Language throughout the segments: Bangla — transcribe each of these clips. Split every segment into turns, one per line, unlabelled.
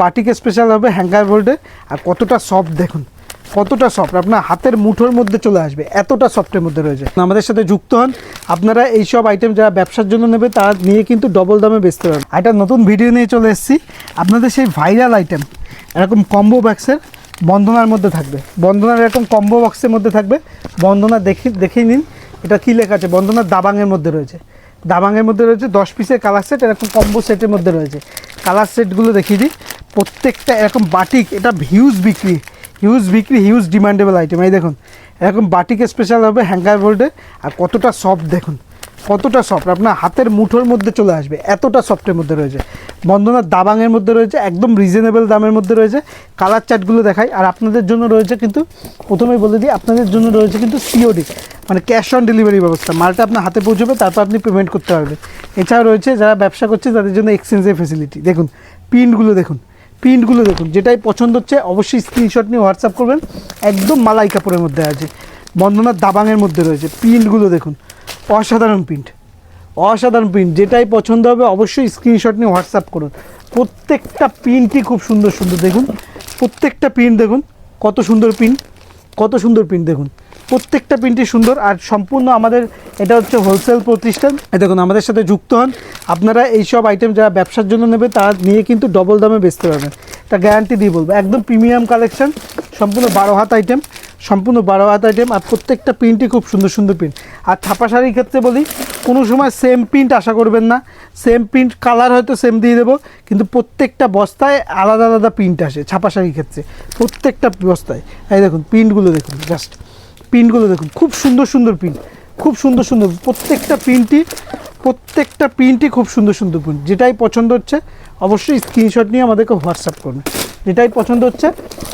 বাটিক স্পেশাল হবে হ্যাঙ্গার বোল্ডে। আর কতটা সফট দেখুন, কতটা সফট, আপনার হাতের মুঠোর মধ্যে চলে আসবে, এতটা সফটের মধ্যে রয়েছে। আমাদের সাথে যুক্ত হন, আপনারা এই সব আইটেম যারা ব্যবসার জন্য নেবে তারা নিয়ে কিন্তু ডবল দামে বেচতে পারবেন। একটা নতুন ভিডিও নিয়ে চলে এসেছি আপনাদের, সেই ভাইরাল আইটেম এরকম কম্বো বক্সের বন্দনার মধ্যে থাকবে। বন্দনার এরকম কম্বো বক্সের মধ্যে থাকবে। বন্দনা দেখেই নিন, এটা কী লেখা আছে, বন্দনার দাবাংয়ের মধ্যে রয়েছে। দাবাংয়ের মধ্যে রয়েছে 10 পিসের কালার সেট, এরকম কম্বো সেটের মধ্যে রয়েছে। কালার সেটগুলো দেখিয়ে দিই, প্রত্যেকটা এরকম বাটিক, এটা হিউজ বিক্রি, হিউজ ডিমান্ডেবল আইটেম। এই দেখুন এরকম বাটিক স্পেশাল হবে হ্যাঙ্গার বোল্ডে। আর কতটা সফট দেখুন, কতটা সফট, আপনার হাতের মুঠোর মধ্যে চলে আসবে, এতটা সফটের মধ্যে রয়েছে। বন্দনার দাবাংয়ের মধ্যে রয়েছে, একদম রিজনেবল দামের মধ্যে রয়েছে। কালার চার্টগুলো দেখাই। আর আপনাদের জন্য রয়েছে কিন্তু, প্রথমেই বলে দিই, আপনাদের জন্য রয়েছে কিন্তু সিওডি, মানে ক্যাশ অন ডেলিভারি ব্যবস্থা। মালটা আপনার হাতে পৌঁছবে, তারপর আপনি পেমেন্ট করতে পারবেন। এছাড়া রয়েছে যারা ব্যবসা করছে তাদের জন্য এক্সচেঞ্জের ফেসিলিটি। দেখুন প্রিন্টগুলো দেখুন, যেটাই পছন্দ হচ্ছে অবশ্যই স্ক্রিনশট নিয়ে হোয়াটসঅ্যাপ করবেন। একদম মালাই কাপড়ের মধ্যে আছে, বন্দনার দাবাংয়ের মধ্যে রয়েছে। প্রিন্টগুলো দেখুন, অসাধারণ প্রিন্ট, যেটাই পছন্দ হবে অবশ্যই স্ক্রিনশট নিয়ে হোয়াটসঅ্যাপ করুন। প্রত্যেকটা প্রিন্টই খুব সুন্দর দেখুন, প্রত্যেকটা প্রিন্ট দেখুন, কত সুন্দর প্রিন্ট দেখুন, প্রত্যেকটা প্রিন্টই সুন্দর। আর সম্পূর্ণ আমাদের এটা হচ্ছে হোলসেল প্রতিষ্ঠান। দেখুন আমাদের সাথে যুক্ত হন, আপনারা এই সব আইটেম যারা ব্যবসার জন্য নেবে তারা নিয়ে কিন্তু ডবল দামে বেচতে পারবেন, এটা গ্যারান্টি দিয়ে বলবো। একদম প্রিমিয়াম কালেকশন, সম্পূর্ণ 12 হাত আইটেম, আর প্রত্যেকটা প্রিন্টই খুব সুন্দর প্রিন্ট। আর ছাপা শাড়ির ক্ষেত্রে বলি, কোনো সময় সেম প্রিন্ট আশা করবেন না। সেম প্রিন্ট, কালার হয়তো সেম দিয়ে দেবো, কিন্তু প্রত্যেকটা বস্তায় আলাদা প্রিন্ট আসে ছাপা শাড়ির ক্ষেত্রে, প্রত্যেকটা বস্তায়। এই দেখুন প্রিন্টগুলো দেখুন, জাস্ট প্রিন্টগুলো দেখুন, খুব সুন্দর প্রিন্ট, প্রত্যেকটা প্রিন্টই খুব সুন্দর প্রিন্ট। যেটাই পছন্দ হচ্ছে অবশ্যই স্ক্রিনশট নিয়ে আমাদেরকে হোয়াটসঅ্যাপ করুন। যেটাই পছন্দ হচ্ছে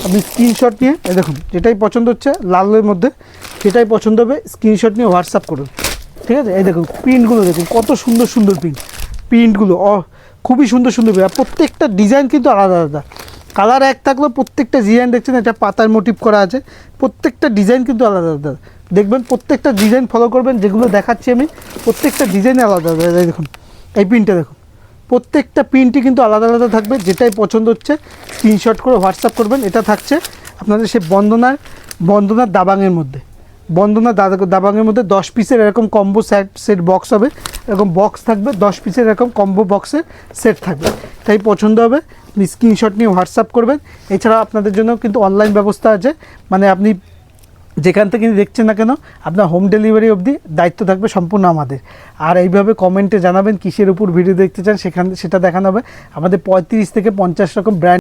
আপনি স্ক্রিনশট নিয়ে, দেখুন যেটাই পছন্দ হচ্ছে লালের মধ্যে, যেটাই পছন্দ হবে স্ক্রিনশট নিয়ে হোয়াটসঅ্যাপ করুন, ঠিক আছে। এই দেখুন প্রিন্টগুলো দেখুন, কত সুন্দর প্রিন্টগুলো খুবই সুন্দর আর প্রত্যেকটা ডিজাইন কিন্তু আলাদা। কালার এক থাকলেও প্রত্যেকটা ডিজাইন দেখছেন, এটা পাতার মোটিভ করা আছে, প্রত্যেকটা ডিজাইন কিন্তু আলাদা দেখবেন। প্রত্যেকটা ডিজাইন ফলো করবেন, যেগুলো দেখাচ্ছি আমি প্রত্যেকটা ডিজাইন আলাদা। দেখুন এই প্রিন্টটা দেখুন, প্রত্যেকটা প্রিন্টই কিন্তু আলাদা থাকবে। যেটাই পছন্দ হচ্ছে স্ক্রিনশট করে হোয়াটসঅ্যাপ করবেন। এটা থাকছে আপনাদের সেই বন্দনার দাবাংয়ের মধ্যে, দাবাংয়ের মধ্যে 10 পিসের এরকম কম্বো সেট বক্স হবে। এরকম বক্স থাকবে 10 পিসের, এরকম কম্বো বক্সের সেট থাকবে। তাই পছন্দ হবে আপনি স্ক্রিনশট নিয়ে হোয়াটসঅ্যাপ করবেন। এছাড়া আপনাদের জন্য কিন্তু অনলাইন ব্যবস্থা আছে, মানে আপনি যেখান থেকে দেখছেন না কেন আপনার হোম ডেলিভারি অবধি দায়িত্ব থাকবে সম্পূর্ণ আমাদের। আর এইভাবে কমেন্টে জানাবেন কিসের উপর ভিডিও দেখতে চান, সেটা দেখানো হবে। আমাদের 35 থেকে 50 রকম ব্র্যান্ড